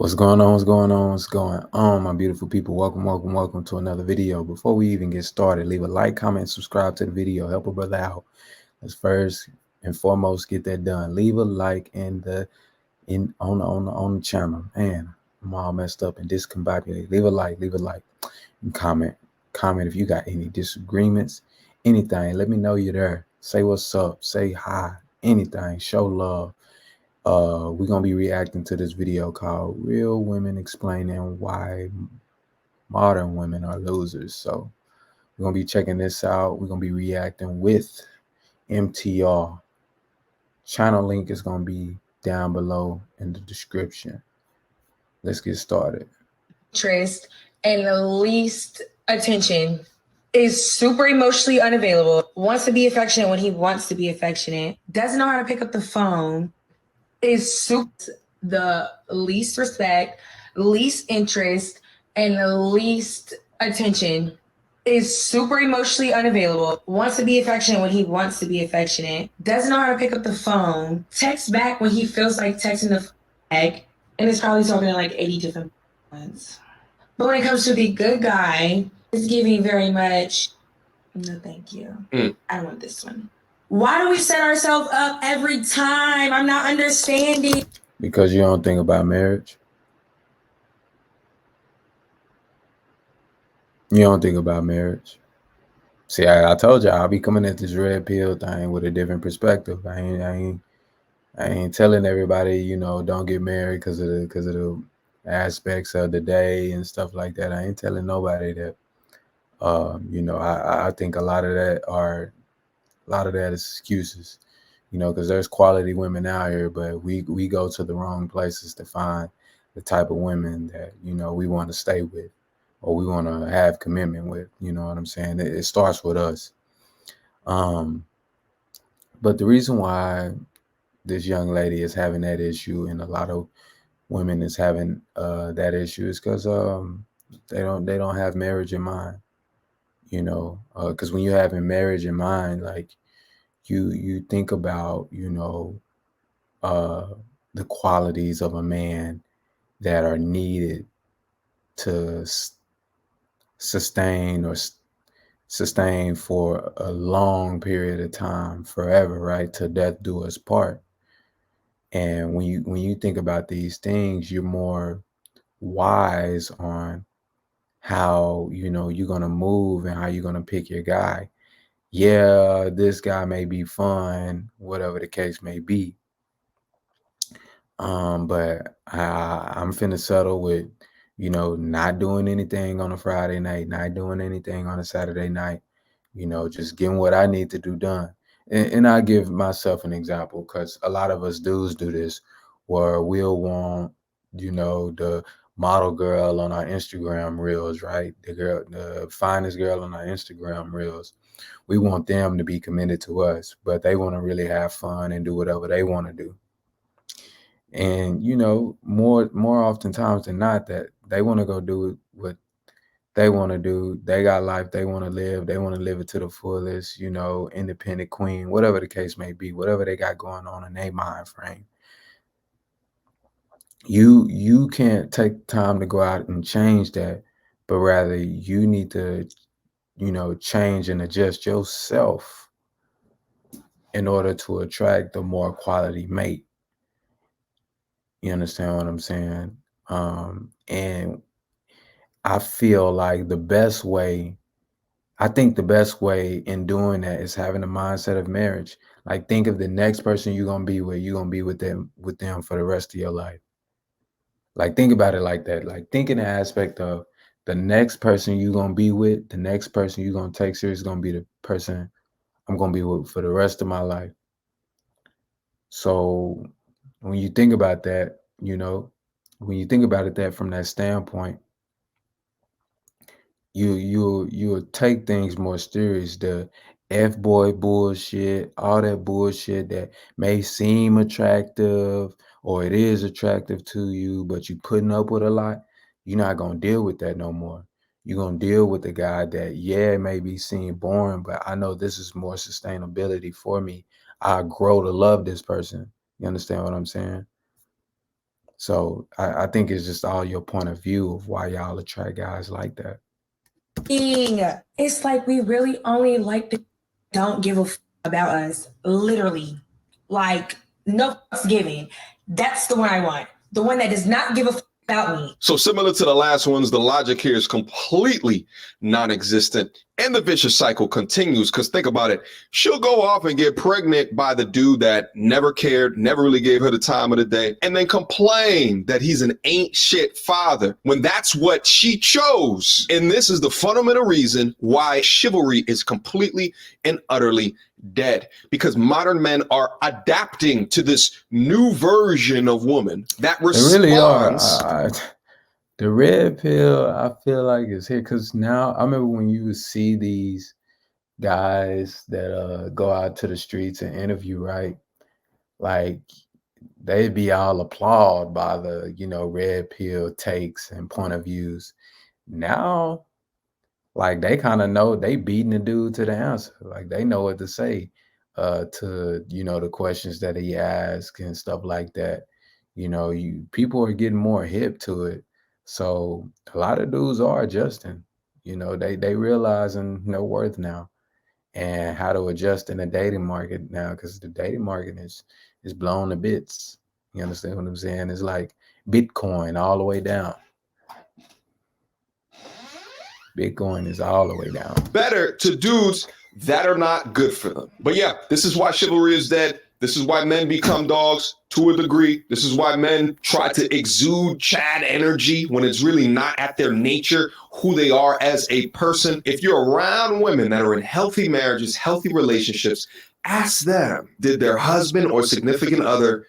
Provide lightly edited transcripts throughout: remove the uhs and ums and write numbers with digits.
What's going on? What's going on? What's going on, my beautiful people? Welcome to another video. Before we even get started, leave a like, comment, subscribe to the video. Help a brother out. Let's first and foremost get that done. Leave a like on the channel. Man, I'm all messed up and discombobulated. Leave a like, and comment if you got any disagreements, anything. Let me know you're there. Say what's up. Say hi. Anything. Show love. We're gonna be reacting to this video called Real Women Explaining Why Modern Women Are Losers. So we're gonna be checking this out. We're gonna be reacting with MTR. Channel link is gonna be down below in the description. Let's get started. Interest and the least attention, is super emotionally unavailable, wants to be affectionate when he wants to be affectionate, doesn't know how to pick up the phone, is super the least respect, least interest, and the least attention, is super emotionally unavailable, wants to be affectionate when he wants to be affectionate, doesn't know how to pick up the phone, texts back when he feels like texting the back, and is probably talking to like 80 different ones. But when it comes to the good guy, it's giving very much, no thank you. I want this one. Why do we set ourselves up every time? I'm not understanding. Because you don't think about marriage. You don't think about marriage. See, I told you I'll be coming at this red pill thing with a different perspective. I ain't telling everybody, don't get married because of the aspects of the day and stuff like that. I ain't telling nobody that. I think a lot of that is excuses. Because there's quality women out here, but we go to the wrong places to find the type of women that we want to stay with or we want to have commitment with. You know what I'm saying? It starts with us. But the reason why this young lady is having that issue and a lot of women is having that issue is because they don't have marriage in mind. Because when you have marriage in mind, like you think about the qualities of a man that are needed to sustain for a long period of time, forever, right? Till death do us part. And when you think about these things, you're more wise on how you're gonna move and how you're gonna pick your guy. Yeah, this guy may be fun, whatever the case may be. But I'm finna settle with, not doing anything on a Friday night, not doing anything on a Saturday night, just getting what I need to do done. And I give myself an example because a lot of us dudes do this where we'll want, the model girl on our Instagram reels, right? The finest girl on our Instagram reels. We want them to be committed to us, but they want to really have fun and do whatever they want to do. And more oftentimes than not, that they want to go do what they want to do. They got life they want to live. They want to live it to the fullest, independent queen, whatever the case may be, whatever they got going on in their mind frame. You can't take time to go out and change that, but rather you need to, change and adjust yourself in order to attract a more quality mate. You understand what I'm saying? And I feel like I think the best way in doing that is having a mindset of marriage. Like, think of the next person you're gonna be with, you're gonna be with them for the rest of your life. Like, think about it like that. Like, think in the aspect of the next person you're gonna be with, the next person you're gonna take serious is gonna be the person I'm gonna be with for the rest of my life. So when you think about that, when you think about it that from that standpoint, you'll take things more serious. The F-boy bullshit, all that bullshit that may seem attractive or it is attractive to you, but you putting up with a lot, you're not gonna deal with that no more. You're gonna deal with the guy that, yeah, it may be seem boring, but I know this is more sustainability for me. I grow to love this person. You understand what I'm saying? So I think it's just all your point of view of why y'all attract guys like that. It's like we really only like the don't give a about us. Literally. Like, no fucks given. That's the one I want. The one that does not give a about me. So similar to the last ones, the logic here is completely non-existent. And the vicious cycle continues, because think about it. She'll go off and get pregnant by the dude that never cared, never really gave her the time of the day, and then complain that he's an ain't shit father when that's what she chose. And this is the fundamental reason why chivalry is completely and utterly dead, because modern men are adapting to this new version of woman that responds. They really are. The red pill, I feel like, is here because now I remember when you would see these guys that go out to the streets and interview, right? Like they'd be all applauded by the, red pill takes and point of views. Now, like they kind of know they beating the dude to the answer. Like they know what to say to, the questions that he asks and stuff like that. People are getting more hip to it. So a lot of dudes are adjusting. They realizing their worth now and how to adjust in the dating market now, because the dating market is blown to bits. You understand what I'm saying? It's like Bitcoin all the way down. Bitcoin is all the way down. Better to dudes that are not good for them. But yeah, this is why chivalry is dead. This is why men become dogs to a degree. This is why men try to exude Chad energy when it's really not at their nature, who they are as a person. If you're around women that are in healthy marriages, healthy relationships, ask them, did their husband or significant other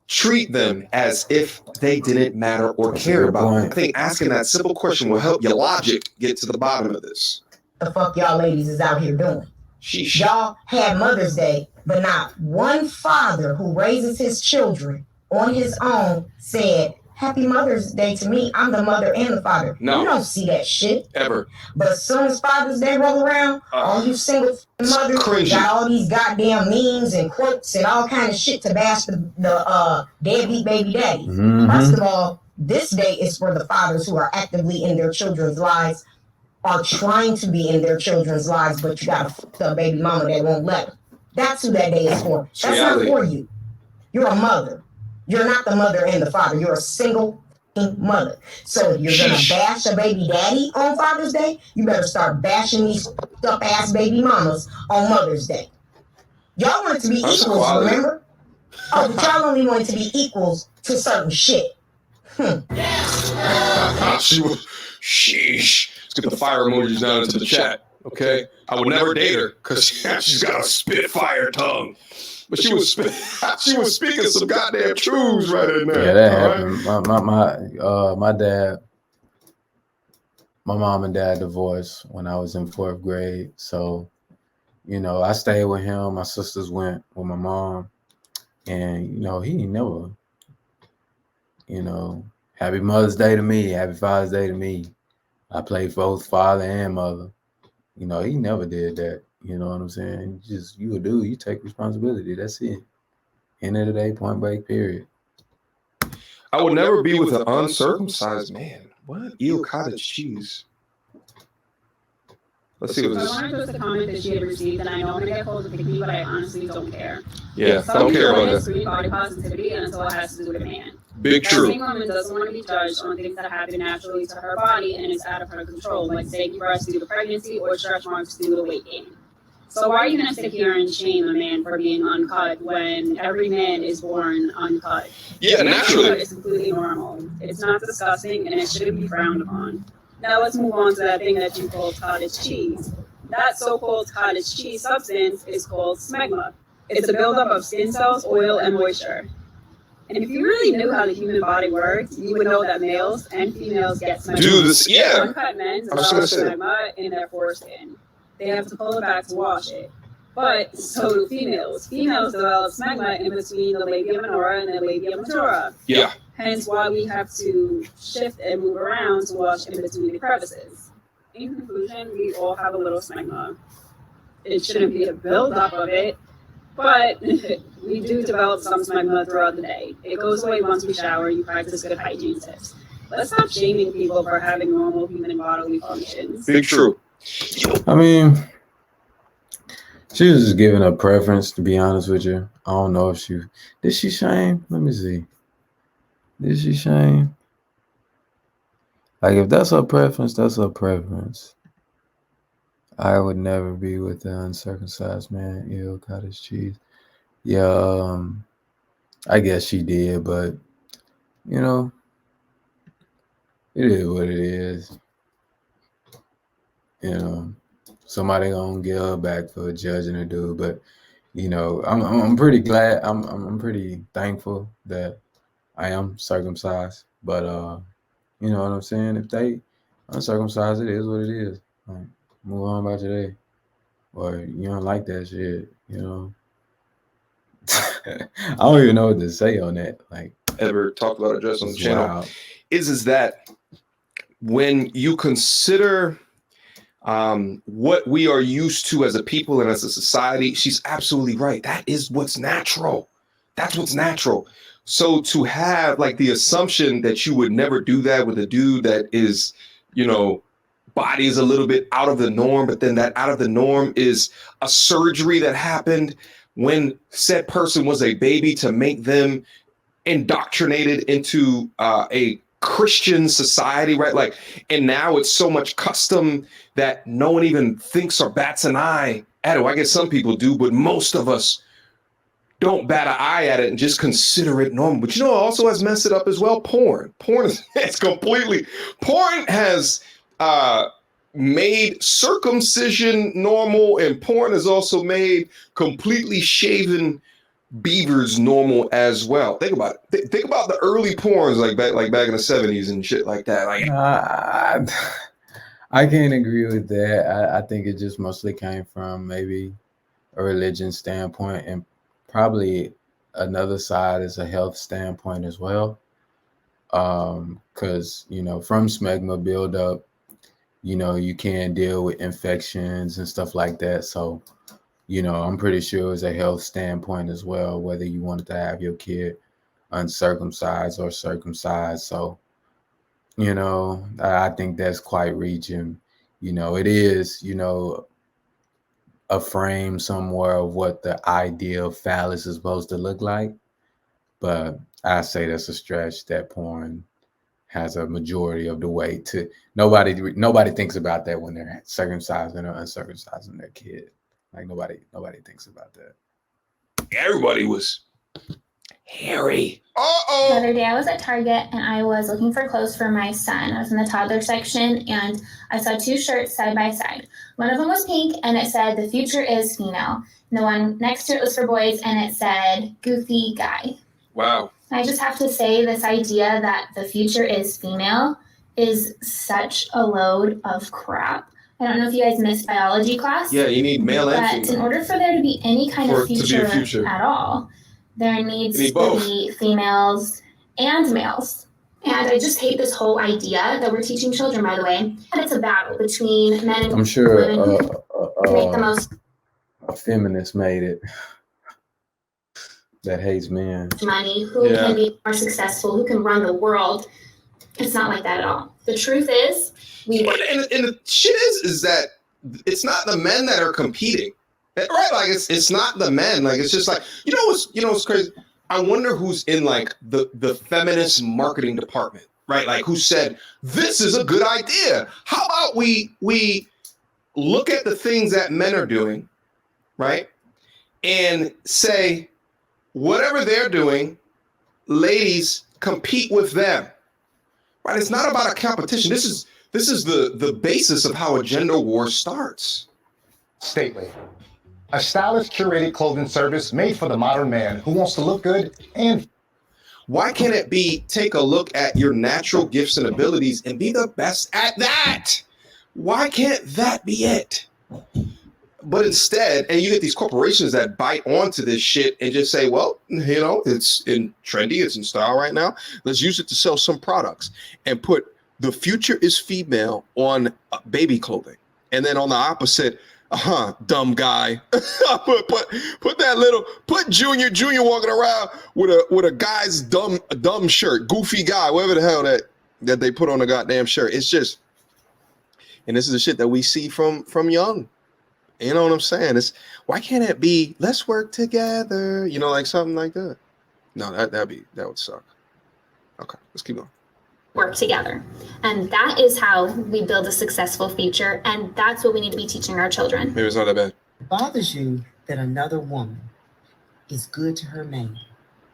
treat them as if they didn't matter or care about them? I think asking that simple question will help your logic get to the bottom of this. The fuck y'all ladies is out here doing? Sheesh. Y'all had Mother's Day, but not one father who raises his children on his own said, Happy Mother's Day to me. I'm the mother and the father. No. You don't see that shit. Ever. But as soon as Father's Day roll around, all you single mothers got all these goddamn memes and quotes and all kind of shit to bash the deadbeat baby daddy. Mm-hmm. First of all, this day is for the fathers who are actively in their children's lives, are trying to be in their children's lives, but you got a fucked up baby mama that won't let them. That's who that day is for. That's not for you. You're a mother. You're not the mother and the father. You're a single mother. So if you're going to bash a baby daddy on Father's Day, you better start bashing these fucked up ass baby mamas on Mother's Day. Y'all want it to be equals, remember? Oh, but y'all only want it to be equals to certain shit. Sheesh. Let's get the fire emojis down into the chat, okay? I would never date her because she's got a spitfire tongue. But she was speaking some goddamn truths right in there. Yeah, that happened. My dad, my mom and dad divorced when I was in 4th grade. So, I stayed with him. My sisters went with my mom. And, he never, Happy Mother's Day to me. Happy Father's Day to me. I played both father and mother. He never did that. You know what I'm saying? You a dude, you take responsibility. That's it. End of the day, point blank, period. I would never be with an uncircumcised man. What? Ew, cottage cheese. Let's see what this is. I wanted to post a comment that she had received, and I know I'm going to get called a picky, but I honestly don't care. Yeah, I don't care about that. Body positivity until it has to do with a man. Big true. Every woman doesn't want to be judged on things that happen naturally to her body and is out of her control, like saggy breasts due to pregnancy or stretch marks due to weight gain. So why are you going to sit here and shame a man for being uncut when every man is born uncut? Yeah, naturally. It's completely normal. It's not disgusting, and it shouldn't be frowned upon. Now let's move on to that thing that you call cottage cheese. That so-called cottage cheese substance is called smegma. It's a buildup of skin cells, oil, and moisture. And if you really knew how the human body works, you would know that males and females get smegma. Do this, yeah. Uncut men develop smegma in their foreskin. They have to pull it back to wash it. But so do females. Females develop smegma in between the labia minora and the labia majora. Yeah. Hence why we have to shift and move around to wash in between the crevices. In conclusion, we all have a little smegma. It shouldn't be a buildup of it. But we do develop some smegma throughout the day. It goes away once we shower. You practice good hygiene tips. Let's stop shaming people for having normal human bodily functions. Big true. I mean, she was just giving a preference, to be honest with you. I don't know if did she shame? Let me see. Did she shame? Like, if that's her preference, that's her preference. I would never be with the uncircumcised man. Ew, cottage cheese. Yeah, I guess she did, but you know, it is what it is. You know, somebody gonna get her back for judging a dude, but you know, I'm pretty glad. I'm pretty thankful that I am circumcised. But you know what I'm saying? If they uncircumcised, it is what it is. Like, move on about your day. Or you don't like that shit, you know. I don't even know what to say on that. Like, Ever talked about address on the it's channel wild. is that when you consider what we are used to as a people and as a society, she's absolutely right. That is what's natural. That's what's natural. So to have like the assumption that you would never do that with a dude that is, you know, body is a little bit out of the norm, but then that out of the norm is a surgery that happened when said person was a baby to make them indoctrinated into a Christian society, right? Like, and now it's so much custom that no one even thinks or bats an eye at it. Well, I guess some people do, but most of us don't bat an eye at it and just consider it normal. But you know, it also has messed it up as well. Porn is it's completely, porn has made circumcision normal, and porn has also made completely shaven beavers normal as well. Think about it. Think about the early porns like back in the 70s and shit like that. Like, I can't agree with that. I think it just mostly came from maybe a religion standpoint, and probably another side is a health standpoint as well. Because you know, from smegma buildup, you know, you can deal with infections and stuff like that. So, you know, I'm pretty sure it's a health standpoint as well, whether you wanted to have your kid uncircumcised or circumcised. So, you know, I think that's quite reaching. You know, it is, you know, a frame somewhere of what the ideal phallus is supposed to look like. But I say that's a stretch. That porn has a majority of the way to nobody thinks about that when they're circumcising or uncircumcising their kid. Like nobody thinks about that. everybody was hairy. The other day I was at Target and I was looking for clothes for my son. I was in the toddler section and I saw two shirts side by side. One of them was pink and it said, "The future is female." And the one next to it was for boys and it said, "Goofy guy." Wow. I just have to say, this idea that the future is female is such a load of crap. I don't know if you guys missed biology class. Yeah, you need male and But in female. order for there to be any kind For of it to be a future, future. at all, there needs You need to both. be females and males. And I just hate this whole idea that we're teaching children, by the way, and it's a battle between men and I'm sure women who make the most a feminist made it that hates men. money, who Yeah. can be more successful, who can run the world. It's not like that at all. The truth is, we work. And the shit is that it's not the men that are competing, right? Like it's not the men. Like it's just like you know what's crazy. I wonder who's in like the feminist marketing department, right? Like who said this is a good idea? How about we look at the things that men are doing, right, and say whatever they're doing, ladies compete with them, right? It's not about a competition. This is the basis of how a gender war starts. Stately, a stylish curated clothing service made for the modern man who wants to look good and Why can't it be take a look at your natural gifts and abilities and be the best at that? Why can't that be it? But instead, and you get these corporations that bite onto this shit and just say, well, you know, it's in trendy, it's in style right now. Let's use it to sell some products and put the future is female on baby clothing. And then on the opposite, Dumb guy. put that little, put Junior walking around with a guy's dumb shirt, goofy guy, whatever the hell that they put on a goddamn shirt. It's just, and this is the shit that we see from young. You know what I'm saying? It's, why can't it be, let's work together? You know, like something like that. No, that would suck. Okay, let's keep going. Work together. And that is how we build a successful future. And that's what we need to be teaching our children. Maybe it's not that bad. It bothers you that another woman is good to her man,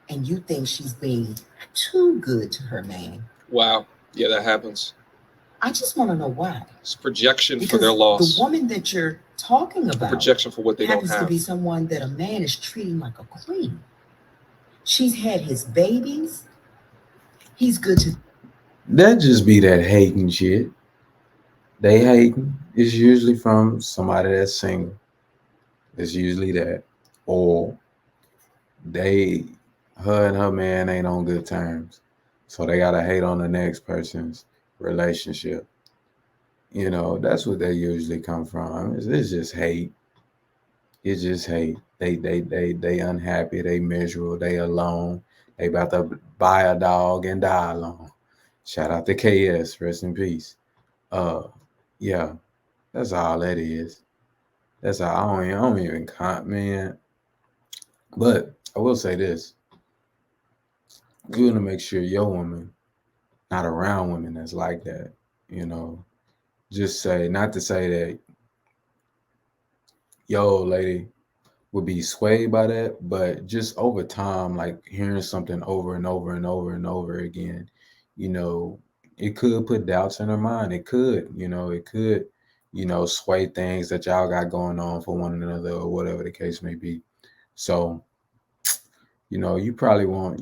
and you think she's being too good to her man. Wow. Yeah, that happens. I just want to know why. It's projection Because for their loss. the woman that you're talking about Projection for what they don't happens to have. be someone that a man is treating like a queen. She's had his babies. He's good to. That just be that hating shit. They hating. It's usually from somebody that's single. It's usually that. Or her and her man ain't on good terms. So they gotta hate on the next person's relationship. You know, that's what they usually come from. It's just hate. It's just hate. They unhappy, they miserable, they alone. They about to buy a dog and die alone. Shout out to KS, rest in peace. Yeah, that's all that is. That's all. I don't even count, man. But I will say this: you want to make sure your woman not around women that's like that. You know, just say, not to say that your old lady would be swayed by that, but just over time, like hearing something over and over and over and over again, you know, it could put doubts in her mind. It could, sway things that y'all got going on for one another or whatever the case may be. So, you probably want,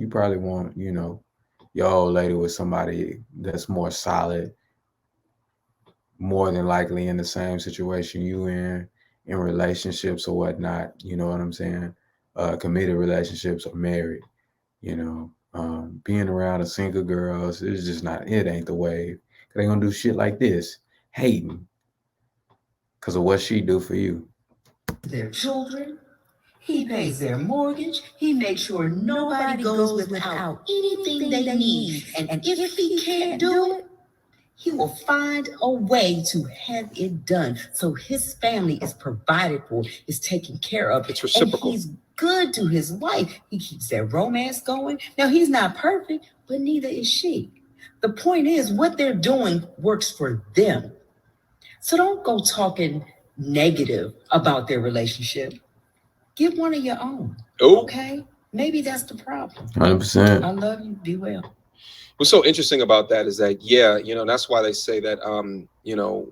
your old lady with somebody that's more solid, more than likely in the same situation you in relationships or whatnot, you know what I'm saying? Committed relationships or married, being around a single girls, it's just not, it ain't the wave. They gonna do shit like this, hating, because of what she do for you. Their children. He pays their mortgage. He makes sure nobody goes without anything they need. And if he can't do it, he will find a way to have it done. So his family is provided for, is taken care of. It's reciprocal. And he's good to his wife. He keeps that romance going. Now, he's not perfect, but neither is she. The point is, what they're doing works for them. So don't go talking negative about their relationship. Get one of your own. Oh. Okay? Maybe that's the problem. 100%. I love you. Be well. What's so interesting about that is that, yeah, that's why they say that,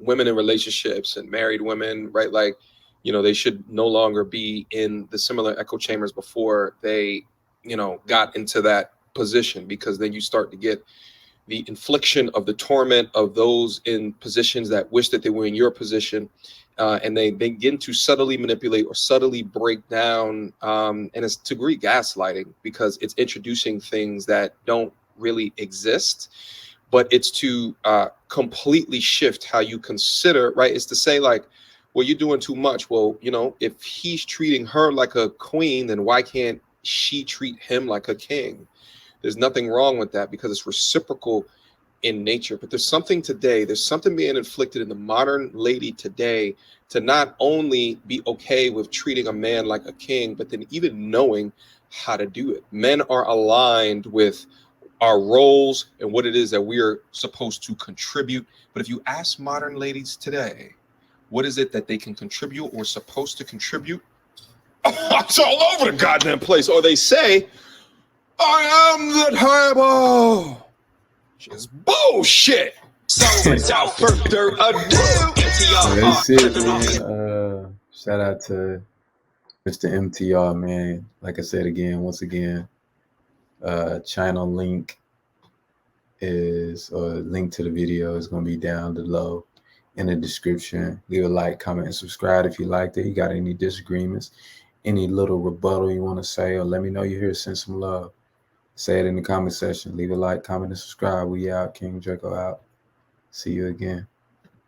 women in relationships and married women, right? Like, they should no longer be in the similar echo chambers before they, got into that position, because then you start to get the infliction of the torment of those in positions that wish that they were in your position. And they begin to subtly manipulate or subtly break down. And it's to degree gaslighting, because it's introducing things that don't really exist, but it's to completely shift how you consider, right? It's to say, like, well, you're doing too much. Well, if he's treating her like a queen, then why can't she treat him like a king? There's nothing wrong with that, because it's reciprocal in nature. But there's something being inflicted in the modern lady today to not only be okay with treating a man like a king, but then even knowing how to do it. Men are aligned with our roles and what it is that we are supposed to contribute. But if you ask modern ladies today, what is it that they can contribute or supposed to contribute? It's all over the goddamn place. Or they say, I am the table. It's bullshit. So without further ado, That's it, man. Shout out to Mr. MTR, man. Like I said again, once again, channel link link to the video is going to be down below in the description. Leave a like, comment, and subscribe if you liked it. You got any disagreements, any little rebuttal you want to say, or let me know you're here, send some love. Say it in the comment section. Leave a like, comment, and subscribe. We out. King Draco out. See you again.